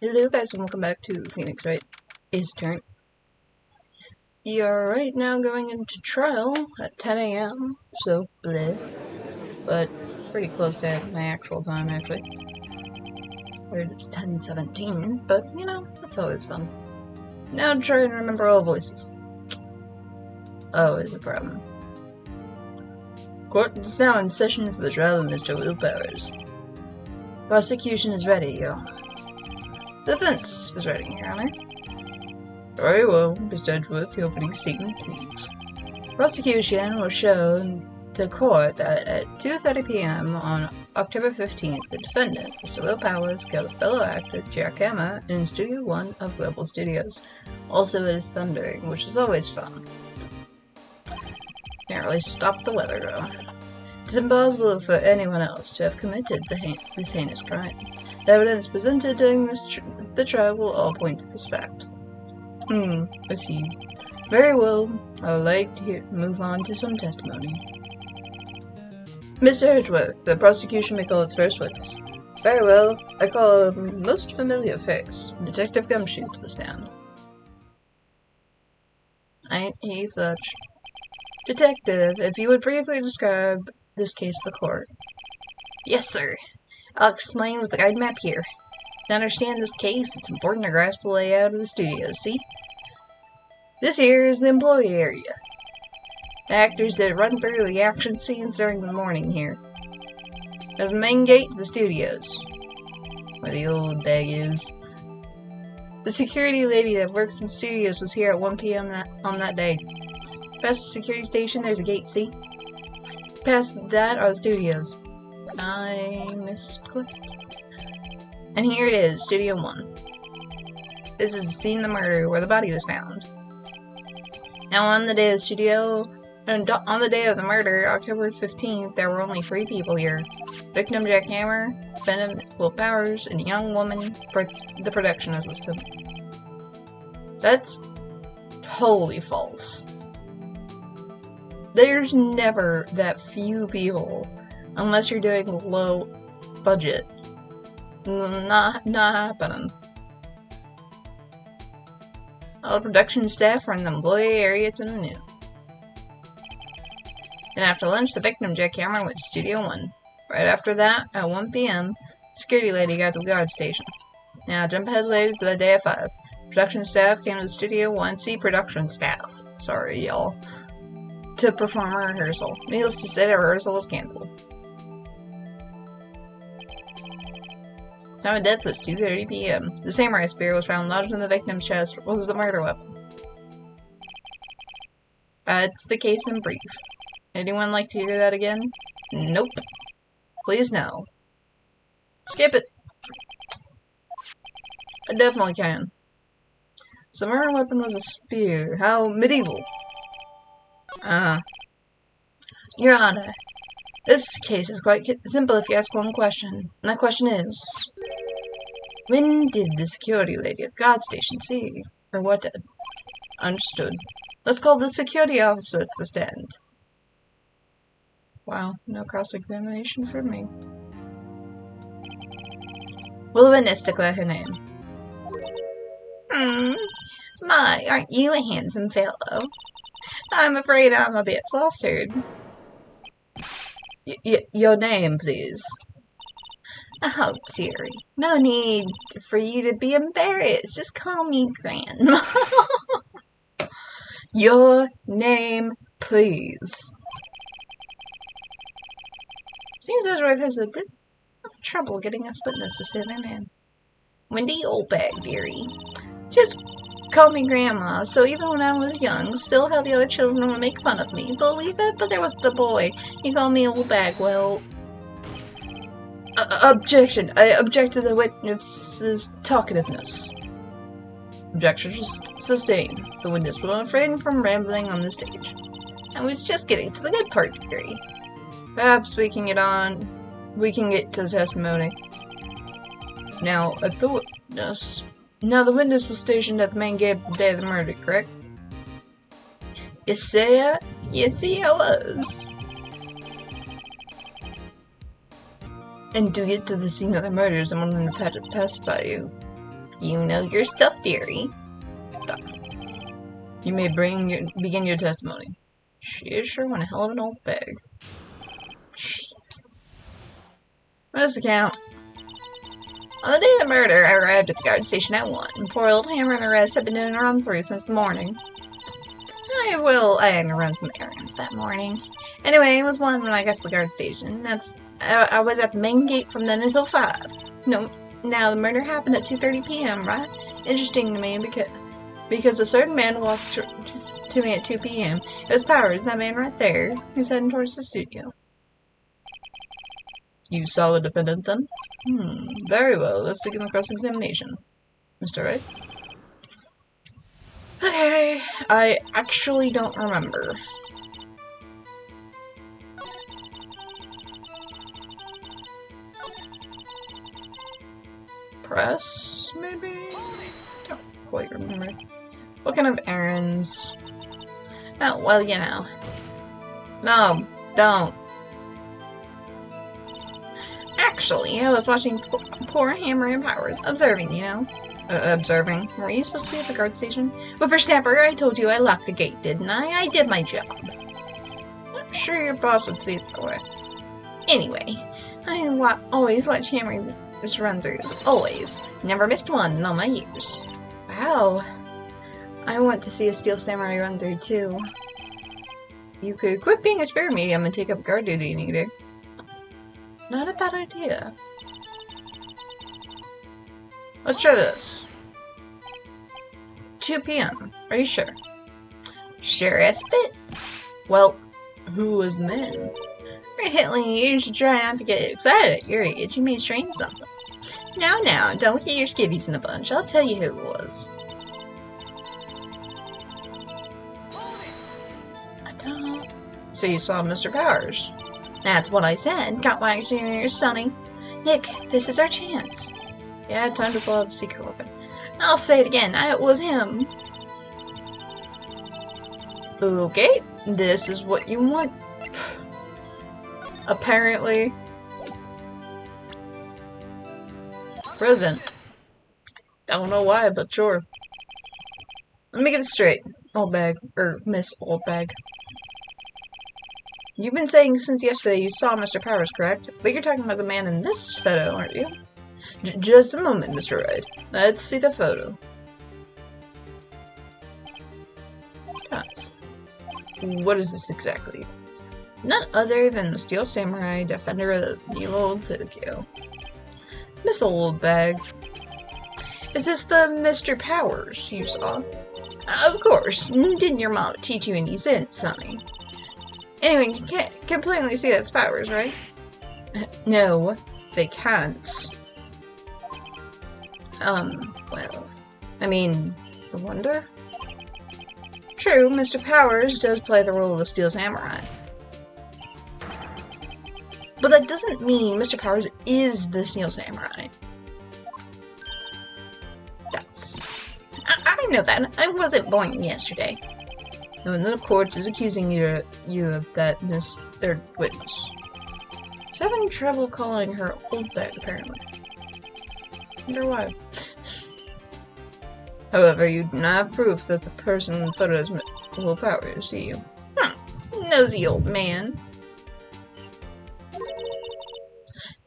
Hello guys and welcome back to Phoenix, right? Is turn. You're right now going into trial at 10 a.m. So bleh. But pretty close to my actual time actually. Where it's 10:17, but you know, that's always fun. Now try and remember all voices. Always a problem. Court is now in session for the trial of Mr. Willpowers. Prosecution is ready, Your Honor. Defense is ready, Your Honor. Very well, Mr. Edgeworth, the opening statement, please. Prosecution will show the court that at 2:30 p.m. on October 15th, the defendant, Mr. Willpowers, killed a fellow actor, jackhammer, in Studio 1 of Global Studios. Also, it is thundering, which is always fun. Can't really stop the weather, though. It is impossible for anyone else to have committed this heinous crime. The evidence presented during the trial will all point to this fact. I see. Very well. I would like to move on to some testimony. Mr. Edgeworth, the prosecution may call its first witness. Very well. I call a most familiar face, Detective Gumshoe, to the stand. Ain't he such? Detective, if you would briefly describe this case to the court. Yes, sir. I'll explain with the guide map here. To understand this case, it's important to grasp the layout of the studios, see? This here is the employee area. The actors that run through the action scenes during the morning here. There's the main gate to the studios, where the Oldbag is. The security lady that works in the studios was here at 1 p.m. on that day. Past the security station, there's a gate, see? Past that are the studios. I misclicked. And here it is, Studio 1. This is the scene of the murder where the body was found. Now on the day of the murder, October 15th, there were only 3 people here. Victim Jack Hammer, defendant Willpowers, and a young woman, the production assistant. That's totally false. There's never that few people, unless you're doing low budget. Not happening. All the production staff are in the employee area to the noon. Then after lunch, the victim, Jack Hammer, went to Studio 1. Right after that, at 1 p.m., the security lady got to the guard station. Now, jump ahead later to the day at 5. Production staff came to Studio 1, production staff, sorry y'all, to perform a rehearsal. Needless to say, the rehearsal was cancelled. Time of death was 2:30 p.m. The samurai spear was found lodged in the victim's chest. Was the murder weapon? It's the case in brief. Anyone like to hear that again? Nope. Please no. Skip it. I definitely can. So the murder weapon was a spear. How medieval. Your Honor, this case is quite simple if you ask one question. And that question is, when did the security lady at the guard station see? Or what did? Understood. Let's call the security officer to the stand. Wow, no cross-examination for me. Will the witness declare her name? My, aren't you a handsome fellow? I'm afraid I'm a bit flustered. Your name, please. Oh, dearie. No need for you to be embarrassed. Just call me Grandma. Your name, please. Seems Edgeworth has a bit of trouble getting us witness to say their name. Wendy Oldbag, dearie. Just call me Grandma. So even when I was young, still how the other children would make fun of me. Believe it? But there was the boy. He called me Oldbag. Well... objection. I object to the witness's talkativeness. Objection sustained. The witness will refrain from rambling on the stage. I was just getting to the good part, dearie. Perhaps we can get to the testimony. Now, the witness was stationed at the main gate the day of the murder, correct? Yes, sir. Yes, I was. And to get to the scene of the murders, I'm going to have to pacify you. You know your stuff, dearie. Thoughts. You may begin your testimony. She is sure one hell of an old bag. Jeez. This account. On the day of the murder, I arrived at the guard station at 1. Poor old Hammer and the rest had been doing a run-through since the morning. I had to run some errands that morning. Anyway, it was 1 when I got to the guard station. I was at the main gate from then until 5. No, now the murder happened at 2:30 p.m., right? Interesting to me because a certain man walked to me at 2 p.m. It was Powers, that man right there, who's heading towards the studio. You saw the defendant then? Very well. Let's begin the cross-examination. Mr. Wright? Okay, I actually don't remember. Press, maybe? Don't quite remember. What kind of errands? Oh, well, you know. No, don't. Actually, I was watching poor Hammer and Powers, observing, you know. Observing? Were you supposed to be at the guard station? Whippersnapper, I told you I locked the gate, didn't I? I did my job. I'm sure your boss would see it that way. Anyway, I always watch Hammer's run-throughs. Always. Never missed one in all my years. Wow. I want to see a Steel Samurai run-through, too. You could quit being a spare medium and take up guard duty, Nita. Not a bad idea. Let's try this. 2 p.m. Are you sure? Sure as bit. Well, who was the man? Hitler, you should try not to get excited at your age. You may strain something. Now, don't get your skivvies in the bunch. I'll tell you who it was. I don't. So you saw Mr. Powers? That's what I said. Got wax in your ears, Sonny. Nick, this is our chance. Yeah, time to pull out the secret weapon. I'll say it again. It was him. Okay, this is what you want. Apparently. Present. Don't know why, but sure. Let me get this straight. Oldbag, or Miss Oldbag. You've been saying since yesterday you saw Mr. Powers, correct? But you're talking about the man in this photo, aren't you? Just a moment, Mr. Wright. Let's see the photo. What is this exactly? None other than the Steel Samurai, defender of the old Tokyo. Miss Oldbag. Is this the Mr. Powers you saw? Of course. Didn't your mom teach you any sense, Sonny? Anyway, you can't completely see that's Powers, right? No, they can't. Well, I mean, I wonder? True, Mr. Powers does play the role of the Steel Samurai. But that doesn't mean Mr. Powers is the Steel Samurai. I know that. I wasn't born yesterday. And the court is accusing you of that, witness. She's having trouble calling her Oldbag, apparently. Wonder why. However, you do not have proof that the person in the photo is Will Powers, do you? Nosy old man.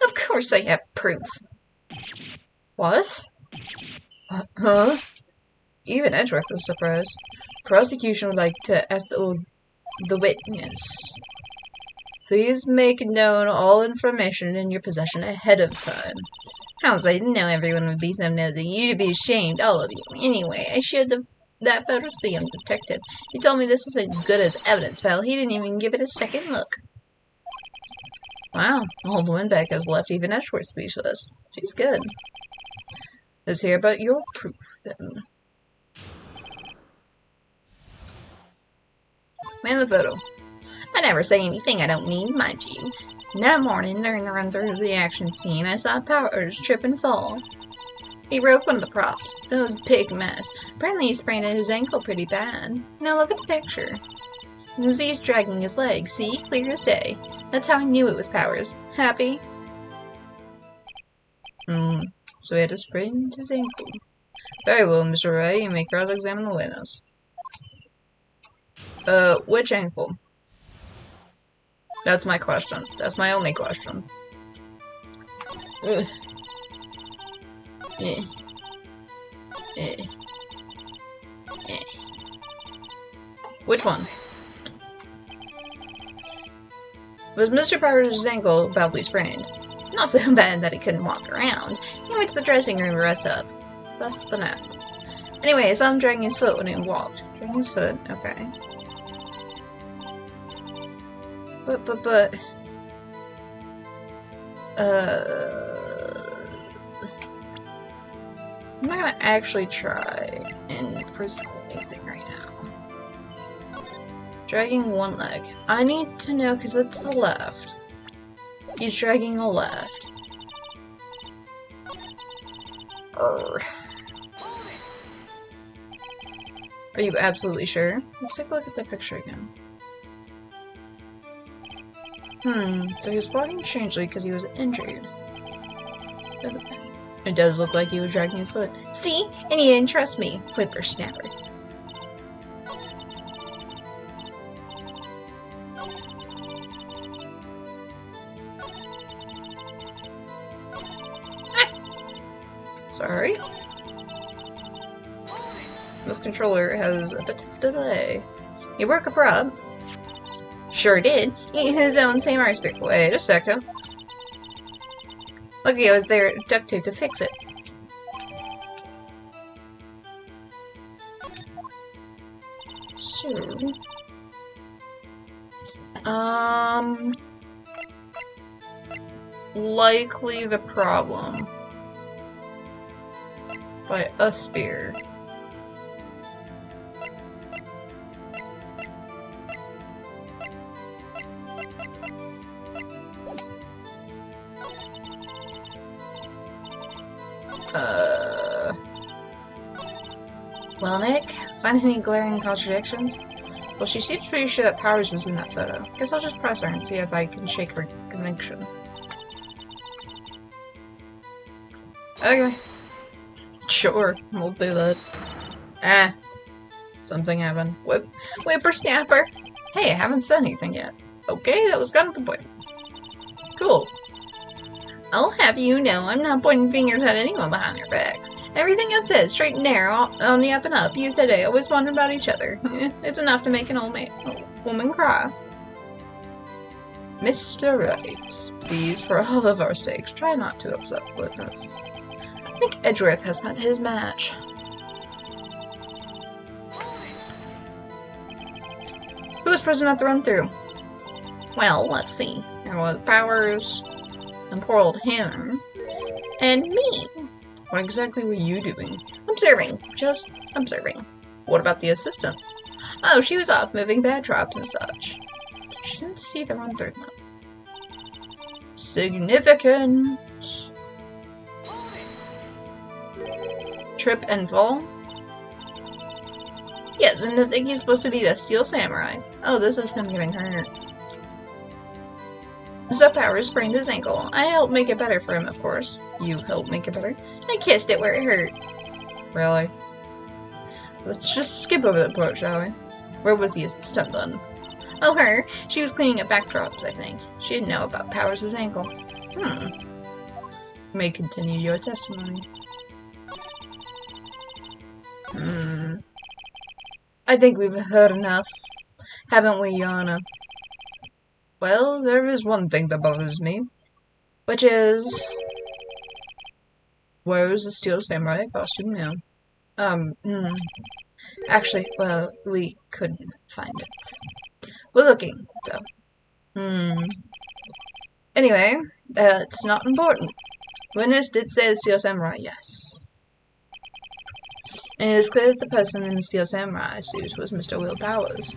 Of course I have proof. What? Huh? Even Edgeworth was surprised. Prosecution would like to ask the witness. Please make known all information in your possession ahead of time. Hounds, I didn't know everyone would be so nosy. You'd be ashamed, all of you. Anyway, I showed that photo to the young detective. He told me this is as good as evidence, pal. He didn't even give it a second look. Wow, old Windbeck has left even Edgeworth speechless. She's good. Let's hear about your proof, then. Man the photo. I never say anything I don't mean, mind you. That morning, during the run-through of the action scene, I saw Powers trip and fall. He broke one of the props. It was a big mess. Apparently he sprained his ankle pretty bad. Now look at the picture. He's dragging his leg. See? Clear as day. That's how I knew it was Powers. Happy? So he had to sprain his ankle. Very well, Mr. Ray. You may cross-examine the witness. Which ankle? That's my question. That's my only question. Ugh. Eh. Eh. Eh. Which one? Was Mr. Powers' ankle badly sprained? Not so bad that he couldn't walk around. He went to the dressing room to rest up. Thus the nap. Anyway, I saw him dragging his foot when he walked. Dragging his foot? Okay. But... I'm not gonna actually try and present anything right now. Dragging one leg. I need to know because it's the left. He's dragging the left. Are you absolutely sure? Let's take a look at that picture again. So he was walking strangely because he was injured. It does look like he was dragging his foot. See? And he didn't trust me, whippersnapper. Sorry. This controller has a bit of delay. You work a prop. Sure did. Eat his own samurai spear. Wait a second. Lucky I was there at duct tape to fix it. So... likely the problem. By a spear. Well, Nick, find any glaring contradictions? Well, she seems pretty sure that Powers was in that photo. Guess I'll just press her and see if I can shake her conviction. Okay. Sure, we'll do that. Ah. Something happened. Whippersnapper! Hey, I haven't said anything yet. Okay, that was kind of the point. Cool. I'll have you know I'm not pointing fingers at anyone behind your back. Everything I've said, straight and narrow, on the up and up, you today always wonder about each other. It's enough to make an old woman cry. Mr. Wright, please, for all of our sakes, try not to upset the witness. I think Edgeworth has met his match. Who was present at the run-through? Well, let's see. There was Powers, and poor old Hannah, and me. What exactly were you doing? Observing. Just observing. What about the assistant? Oh, she was off moving bad traps and such. She didn't see the run-through. Significant. Trip and fall? Yes, and I think he's supposed to be a steel samurai. Oh, this is him getting hurt. So Powers sprained his ankle. I helped make it better for him, of course. You helped make it better? I kissed it where it hurt. Really? Let's just skip over that part, shall we? Where was the assistant then? Oh, her? She was cleaning up backdrops, I think. She didn't know about Powers' ankle. You may continue your testimony. I think we've heard enough, haven't we, Yana? Well, there is one thing that bothers me, which is... where's the steel samurai costume now? Actually, well, we couldn't find it. We're looking, though. Anyway, it's not important. Witness did say the steel samurai, yes. And it is clear that the person in the steel samurai suit was Mr. Will Powers.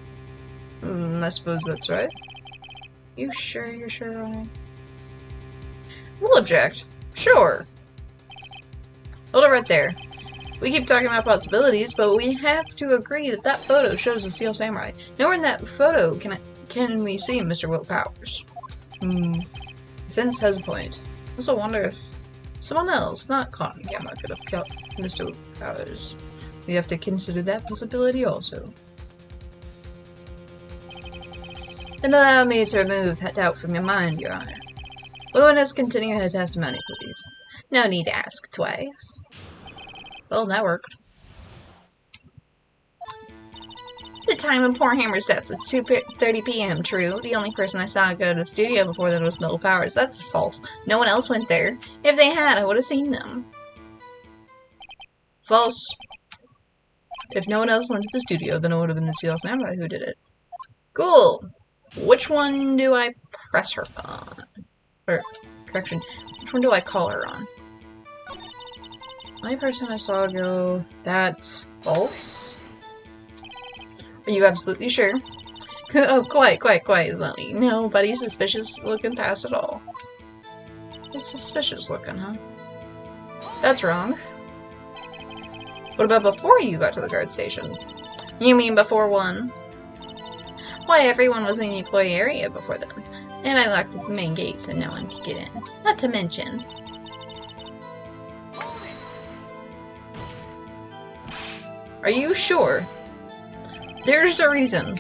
I suppose that's right. You sure you're sure, Ronnie? We'll object. Sure. Hold it right there. We keep talking about possibilities, but we have to agree that that photo shows the steel samurai. Nowhere in that photo can we see Mr. Will Powers. Defense has a point. I also wonder if Someone else, not Cotton Gamma, could have killed Mr. Powers. We have to consider that possibility also. Then allow me to remove that doubt from your mind, Your Honor. Will the witness continue her testimony, please? No need to ask twice. Well, that worked. The time of poor Hammer's death was 2:30 p.m. True. The only person I saw go to the studio before that was Mel Powers. That's false. No one else went there. If they had, I would have seen them. False. If no one else went to the studio, then it would have been the Steel Samurai who did it. Cool. Which one do I press her on? Or, correction, which one do I call her on? My person I saw go, that's false? Are you absolutely sure? Oh, quite, Lily. Nobody's suspicious looking past at all. It's suspicious looking, huh? That's wrong. What about before you got to the guard station? You mean before one? Why, everyone was in the employee area before then. And I locked the main gate so no one could get in. Not to mention... Are you sure? There's a reason.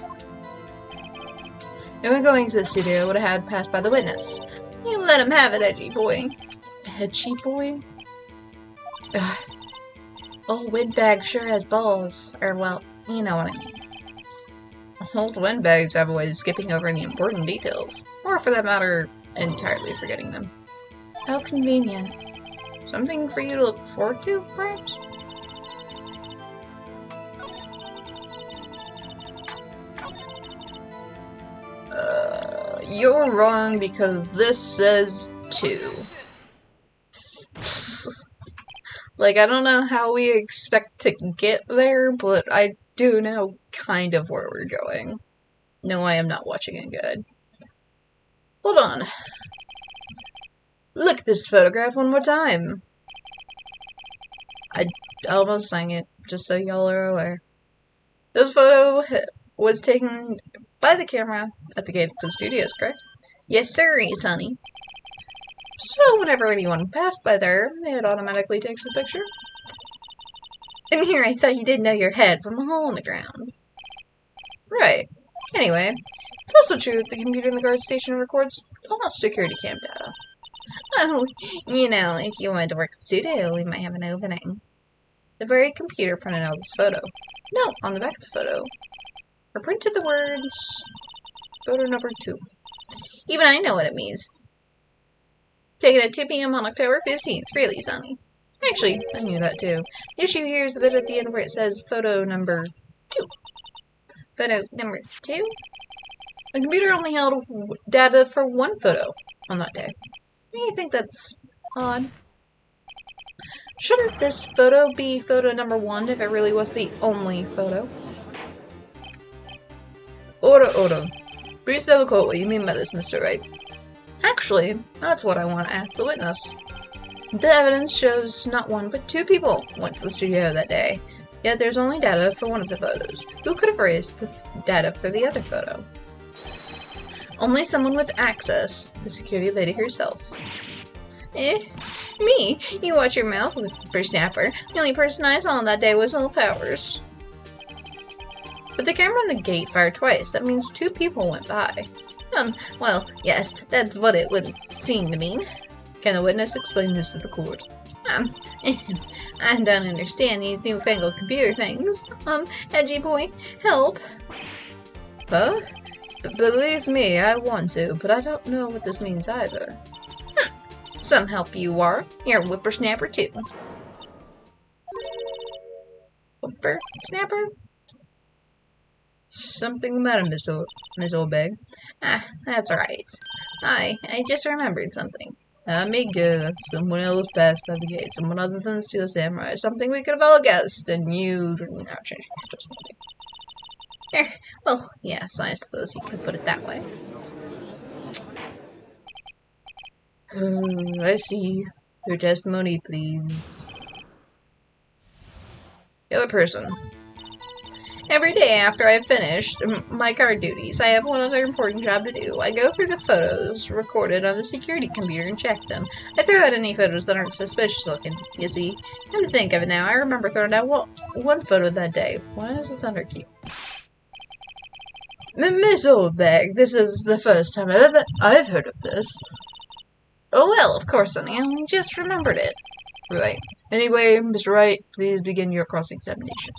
No one going to the studio would have had passed by the witness. You let him have it, edgy boy. Edgy boy? Ugh. Old windbag sure has balls. Or, well, you know what I mean. Old windbags have a way of skipping over the important details. Or, for that matter, entirely forgetting them. How convenient. Something for you to look forward to, perhaps? You're wrong because this says 2. Like, I don't know how we expect to get there, but I do know kind of where we're going. No, I am not watching it good. Hold on. Look at this photograph one more time. I almost sang it, just so y'all are aware. This photo was taken by the camera at the gate of the studios, correct? Yes, sir, honey. So whenever anyone passed by there, it automatically takes a picture. And here I thought you didn't know your head from a hole in the ground. Right. Anyway, it's also true that the computer in the guard station records all security cam data. Oh, you know, if you wanted to work at the studio, we might have an opening. The very computer printed out this photo. No, on the back of the photo are printed the words, photo number 2. Even I know what it means. Taken at 2 p.m. on October 15th. Really, Sonny? Actually, I knew that too. The issue here is the bit at the end where it says photo number 2. Photo number 2? The computer only held data for one photo on that day. Don't you think that's odd? Shouldn't this photo be photo number 1 if it really was the only photo? Ora. Please tell the court what you mean by this, Mr. Wright. Actually, that's what I want to ask the witness. The evidence shows not 1 but 2 people went to the studio that day. Yet there's only data for one of the photos. Who could have raised the data for the other photo? Only someone with access, the security lady herself. Me? You watch your mouth, whippersnapper. The only person I saw on that day was Mel Powers. But the camera on the gate fired twice. That means 2 people went by. Well, yes, that's what it would seem to mean. Can the witness explain this to the court? I don't understand these newfangled computer things. Edgy boy, help. Huh? Believe me, I want to, but I don't know what this means either. Some help you are. You're a whippersnapper too. Whippersnapper? Something the matter, Miss Oldbag. That's right. I just remembered something. Amiga, someone else passed by the gate. Someone other than the Steel Samurai. Something we could have all guessed, and you didn't have changed your testimony. Well, yes, I suppose you could put it that way. I see. Your testimony, please. The other person. Every day after I've finished my guard duties, I have one other important job to do. I go through the photos recorded on the security computer and check them. I throw out any photos that aren't suspicious looking. You see, come to think of it now, I remember throwing out one photo that day. Why does the thunder keep... Miss Oldbag, this is the first time I've heard of this. Oh well, of course, honey, I just remembered it. Right. Anyway, Mr. Wright, please begin your cross-examination.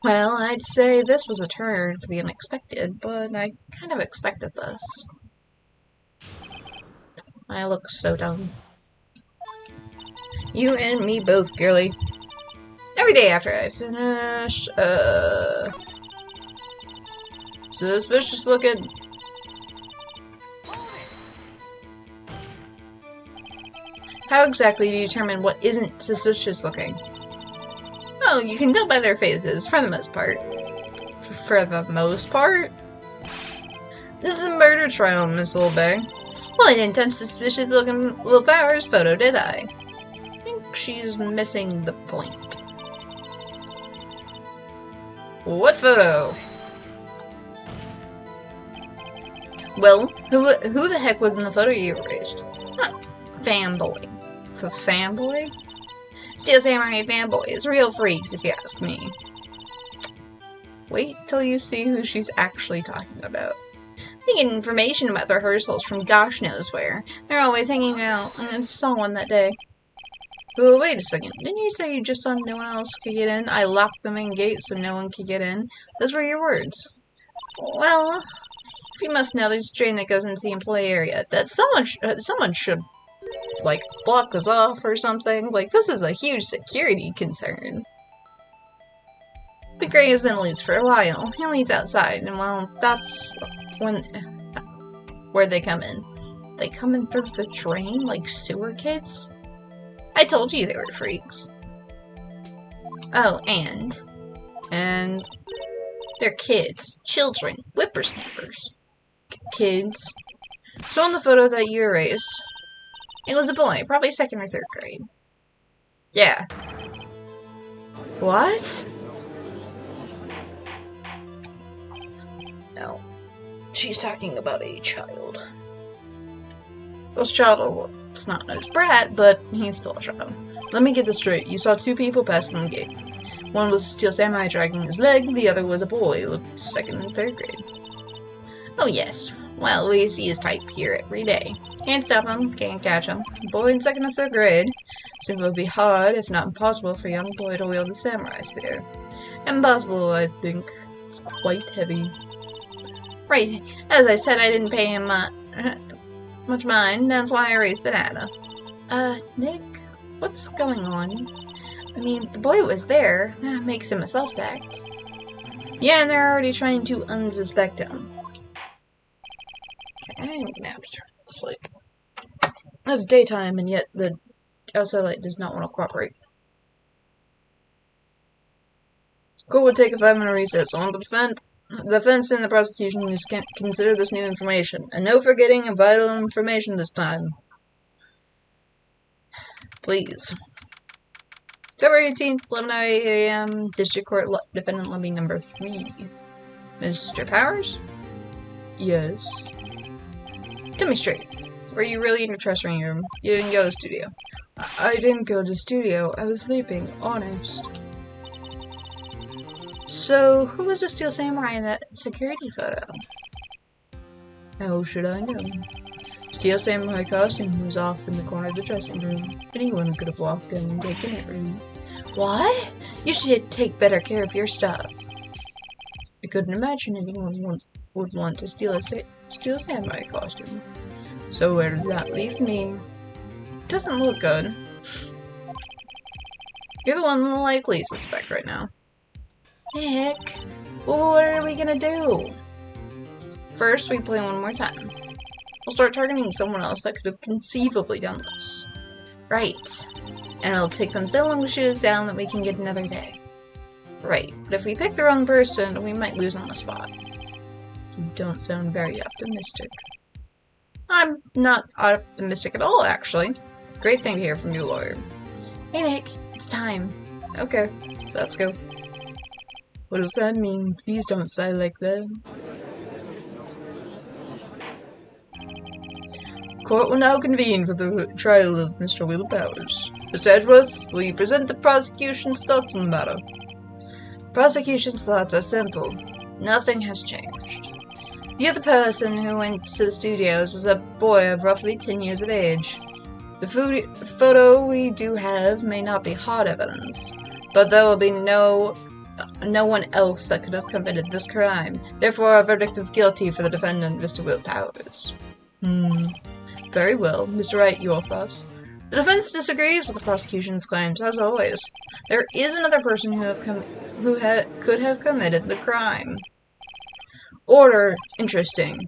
Well, I'd say this was a turn for the unexpected, but I kind of expected this. I look so dumb. You and me both, girly. Every day after I finish, suspicious looking. How exactly do you determine what isn't suspicious looking? Oh, you can tell by their faces, for the most part. For the most part? This is a murder trial, Miss Oldbag. Well, I didn't touch the suspicious-looking Will Powers photo, did I? I think she's missing the point. What photo? Well, who the heck was in the photo you erased? Huh. Fanboy. For fanboy? Steel Samurai fanboys, real freaks, if you ask me. Wait till you see who she's actually talking about. They get information about the rehearsals from gosh knows where. They're always hanging out, and I saw one that day. Oh, wait a second. Didn't you say you just saw no one else could get in? I locked the main gate so no one could get in. Those were your words. Well, if you must know, there's a train that goes into the employee area. That someone should, like, block us off or something. Like, this is a huge security concern. The Gray has been loose for a while. He leads outside, and well, that's where they come in. They come in through the drain like sewer kids? I told you they were freaks. Oh, and they're kids. Children. Whippersnappers. Kids. So in the photo that you erased, it was a boy, probably 2nd or 3rd grade. Yeah. What? No. She's talking about a child. This child is snot-nosed brat, but he's still a child. Let me get this straight. You saw 2 people passing the gate. One was a Steel Samurai dragging his leg, the other was a boy, looked 2nd and 3rd grade. Oh yes. Well, we see his type here every day. Can't stop him, can't catch him. Boy in 2nd or 3rd grade. Seems it would be hard, if not impossible, for a young boy to wield a samurai spear. Impossible, I think. It's quite heavy. Right. As I said, I didn't pay him much mind. That's why I erased the data. Nick? What's going on? I mean, the boy was there. That makes him a suspect. Yeah, and they're already trying to unsuspect him. Okay, I'm gonna have to turn this light. It's daytime, and yet the outside light does not want to cooperate. Court would take a 5-minute recess. On the defense and the prosecution must consider this new information. And no forgetting of vital information this time. Please. February 18th, 11:08 a.m. District Court Defendant Lobby number 3. Mr. Powers? Yes. Tell me straight. Were you really in your dressing room? You didn't go to the studio. I didn't go to the studio. I was sleeping. Honest. So, who was the Steel Samurai in that security photo? How should I know? Steel Samurai costume was off in the corner of the dressing room. Anyone could have walked in and taken it, really. What? You should take better care of your stuff. I couldn't imagine anyone would want to steal a Steel Samurai costume. So where does that leave me? Doesn't look good. You're the one likely suspect right now. Heck, what are we gonna do? First, we play one more time. We'll start targeting someone else that could have conceivably done this. Right. And it'll take them so long to shoot us down that we can get another day. Right, but if we pick the wrong person, we might lose on the spot. You don't sound very optimistic. I'm not optimistic at all, actually. Great thing to hear from your lawyer. Hey Nick, it's time. Okay, let's go. What does that mean? Please don't say like that. Court will now convene for the trial of Mr. Will Powers. Mr. Edgeworth, will you present the prosecution's thoughts on the matter? Prosecution's thoughts are simple. Nothing has changed. The other person who went to the studios was a boy of roughly 10 years of age. The photo we do have may not be hard evidence, but there will be no one else that could have committed this crime. Therefore, a verdict of guilty for the defendant, Mr. Will Powers. Very well. Mr. Wright, your thoughts? The defense disagrees with the prosecution's claims, as always. There is another person who could have committed the crime. Order. Interesting.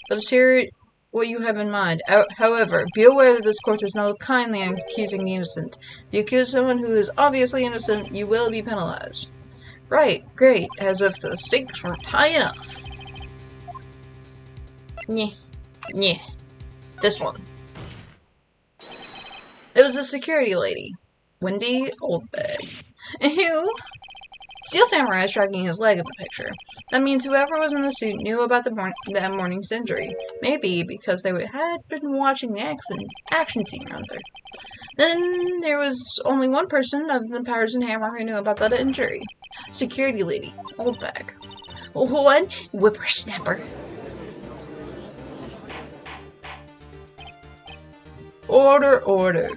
Let us hear what you have in mind. However, be aware that this court is not kindly accusing the innocent. If you accuse someone who is obviously innocent, you will be penalized. Right. Great. As if the stakes weren't high enough. Nyeh. This one. It was the security lady, Wendy Oldbag. Who? Steel Samurai is dragging his leg in the picture. That means whoever was in the suit knew about that morning's injury. Maybe because they had been watching the action scene around there. Then there was only one person other than Powers and Hammer who knew about that injury. Security lady, Oldbag. What? Whippersnapper. Order.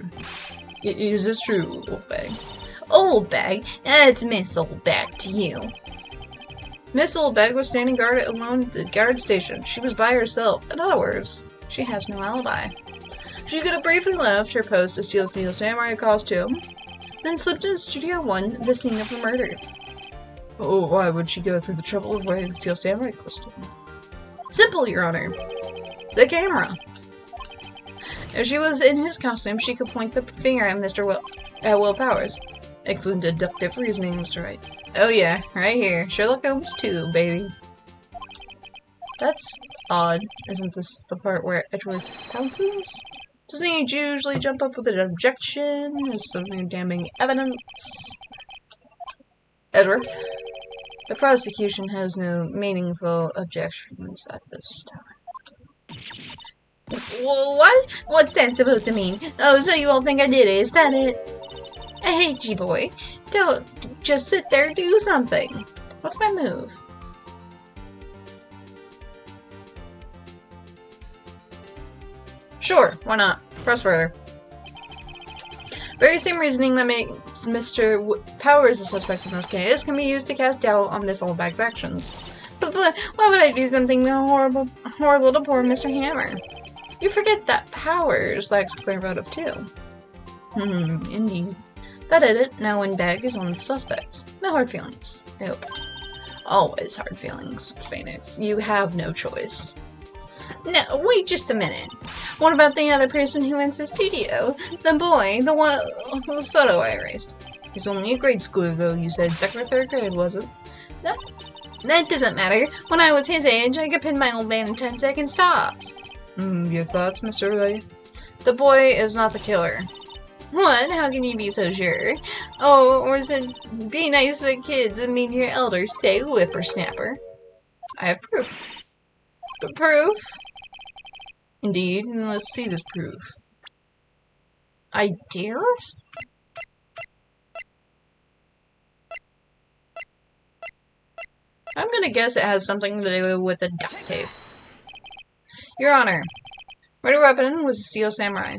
Is this true, Oldbag? Oldbag? That's Miss Oldbag to you. Miss Oldbag was standing guard alone at the guard station. She was by herself. In other words, she has no alibi. She could have briefly left her post to steal Steel Samurai costume, then slipped into Studio 1, the scene of the murder. Oh, why would she go through the trouble of wearing the Steel Samurai costume? Simple, Your Honor. The camera. If she was in his costume, she could point the finger at Will Powers. Excellent deductive reasoning, Mr. Wright. Oh yeah, right here. Sherlock Holmes 2, baby. That's odd. Isn't this the part where Edgeworth pounces? Doesn't he usually jump up with an objection or some new damning evidence? Edgeworth, the prosecution has no meaningful objections at this time. What? What's that supposed to mean? Oh, so you all think I did it, is that it? I hate you, boy. Don't just sit there, do something. What's my move? Sure, why not? Press further. Very same reasoning that makes Mr. Powers a suspect in this case can be used to cast doubt on Miss Oldbag's actions. But why would I do something horrible to poor Mr. Hammer? You forget that Powers lacks clear motive too. Indeed. That edit, now Oldbag is one of the suspects. No hard feelings. I hope. Always hard feelings, Phoenix. You have no choice. No, wait just a minute. What about the other person who went to the studio? The boy, the one whose photo I erased. He's only a grade schooler though, you said second or third grade, was it? That doesn't matter. When I was his age, I could pin my old man in 10-second stops. Your thoughts, Mr. Ray? The boy is not the killer. What? How can you be so sure? Oh, or is it be nice to the kids and mean your elders stay whippersnapper? I have proof. But proof? Indeed, and let's see this proof. I dare? I'm gonna guess it has something to do with the duct tape. Your Honor, murder weapon was a steel samurai.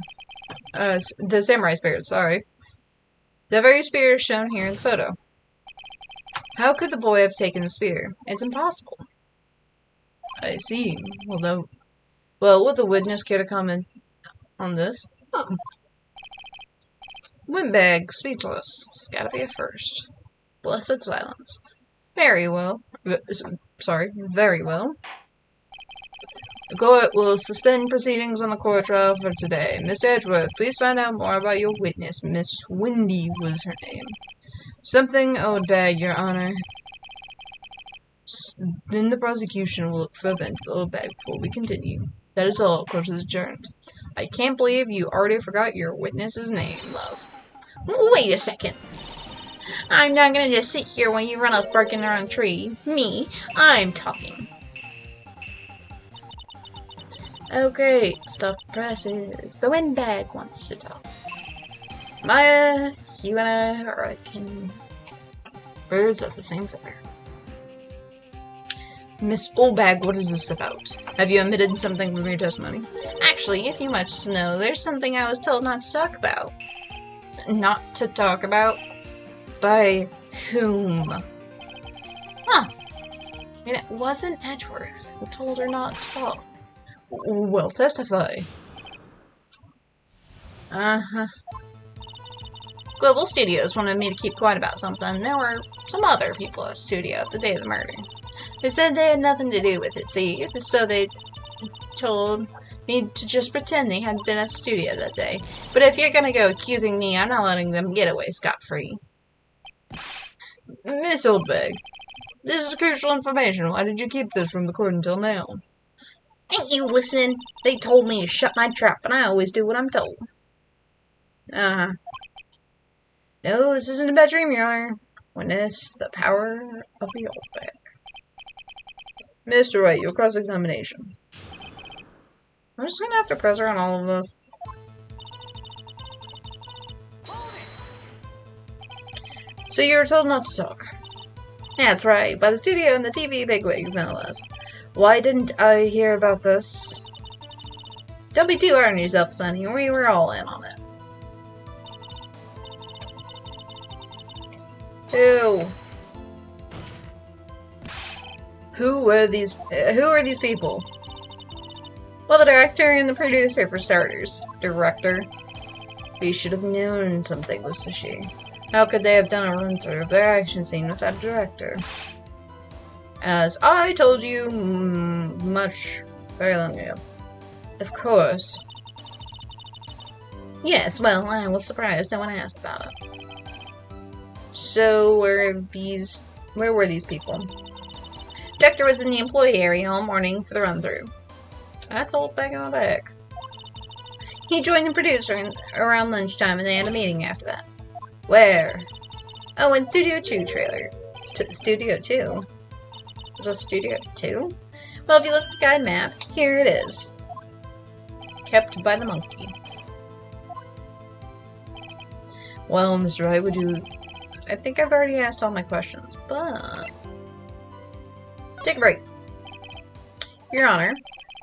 The samurai spirit, sorry. The very spear shown here in the photo. How could the boy have taken the spear? It's impossible. I see. Well, would the witness care to comment on this? Windbag, speechless. It's gotta be a first. Blessed silence. Very well. Sorry, very well. The court will suspend proceedings on the court trial for today. Mr. Edgeworth, please find out more about your witness. Miss Wendy was her name. Something Oldbag, Your Honor. Then the prosecution will look further into the Oldbag before we continue. That is all. Court is adjourned. I can't believe you already forgot your witness's name, love. Wait a second. I'm not gonna just sit here while you run off barking around a tree. Me, I'm talking. Okay, stop the presses. The windbag wants to talk. Maya, you and I can... Birds of the same feather. Miss Oldbag, what is this about? Have you omitted something from your testimony? Actually, if you wish to know, there's something I was told not to talk about. Not to talk about? By whom? Huh. I mean, it wasn't Edgeworth who told her not to talk. Well, testify. Uh-huh. Global Studios wanted me to keep quiet about something. There were some other people at the studio at the day of the murder. They said they had nothing to do with it, see? So they told me to just pretend they hadn't been at the studio that day. But if you're gonna go accusing me, I'm not letting them get away scot-free. Miss Oldbag, this is crucial information. Why did you keep this from the court until now? Ain't you listen? They told me to shut my trap, and I always do what I'm told. Uh-huh. No, this isn't a bad dream, Your Honor. Witness the power of the Oldbag. Mr. Wright, your cross-examination. I'm just gonna have to press her on all of this. So you were told not to talk. That's right, by the studio and the TV bigwigs, no less. Why didn't I hear about this? Don't be too hard on yourself, Sonny. We were all in on it. Who are these people? Well, the director and the producer, for starters. Director? We should have known something was fishy. How could they have done a run-through of their action scene without a director? As I told you very long ago. Of course. Yes, well, I was surprised no one asked about it. So, where were these people? Director was in the employee area all morning for the run-through. That's Oldbag in the back. He joined the producer around lunchtime and they had a meeting after that. Where? Oh, in Studio 2 trailer. Studio 2? Was Studio 2? Well, if you look at the guide map, here it is. Kept by the monkey. Well, Mr. Wright, would you... I think I've already asked all my questions, but... Take a break. Your Honor,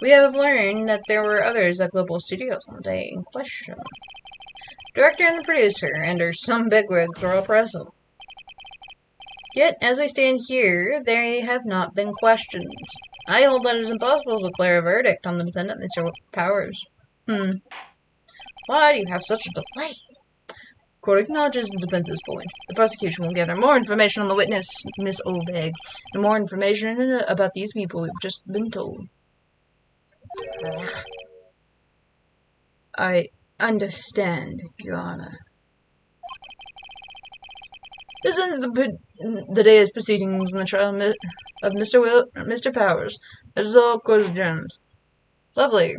we have learned that there were others at Global Studios on the day in question. Director and the producer, and some bigwigs are all present. Yet, as we stand here, they have not been questioned. I hold that it is impossible to declare a verdict on the defendant, Mr. Powers. Why do you have such a delay? Court acknowledges the defense's point. The prosecution will gather more information on the witness, Miss Oldbag, and more information about these people we've just been told. I understand, Your Honor. This ends the day's proceedings in the trial of Mr. Powers. That is all court adjourned. Lovely.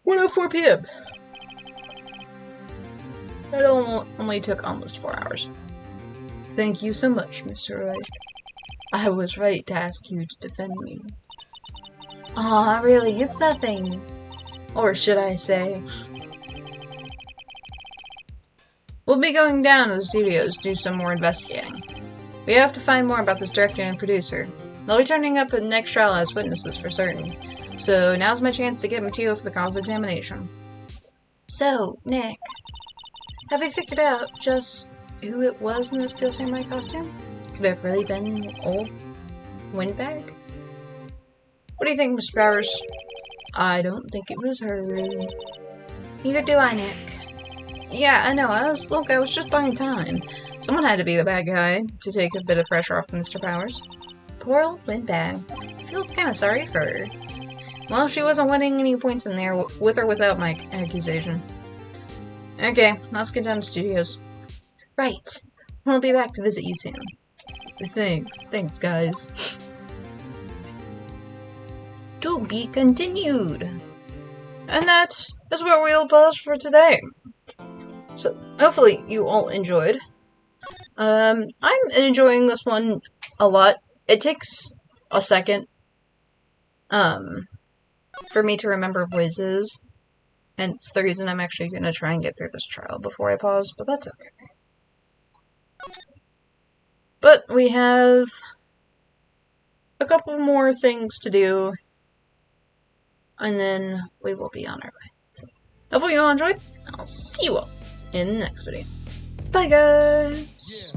1:04 p.m. It only took almost 4 hours. Thank you so much, Mr. Wright. I was right to ask you to defend me. Aw, really, it's nothing. Or should I say... We'll be going down to the studios to do some more investigating. We have to find more about this director and producer. They'll be turning up at the next trial as witnesses for certain. So now's my chance to get material for the cross-examination. So, Nick, have you figured out just who it was in the Steel Samurai costume? Could it have really been old Windbag? What do you think, Mr. Powers? I don't think it was her, really. Neither do I, Nick. Yeah, I know, I was just buying time. Someone had to be the bad guy to take a bit of pressure off Mr. Powers. Poor old Windbag. I feel kinda sorry for her. Well, she wasn't winning any points in there, with or without my accusation. Okay, let's get down to studios. Right. We'll be back to visit you soon. Thanks, guys. To be continued. And that is where we'll pause for today. So, hopefully you all enjoyed. I'm enjoying this one a lot. It takes a second, for me to remember voices, and it's the reason I'm actually gonna try and get through this trial before I pause, but that's okay. But we have a couple more things to do, and then we will be on our way. So, hopefully you all enjoyed. I'll see you all in the next video. Bye, guys!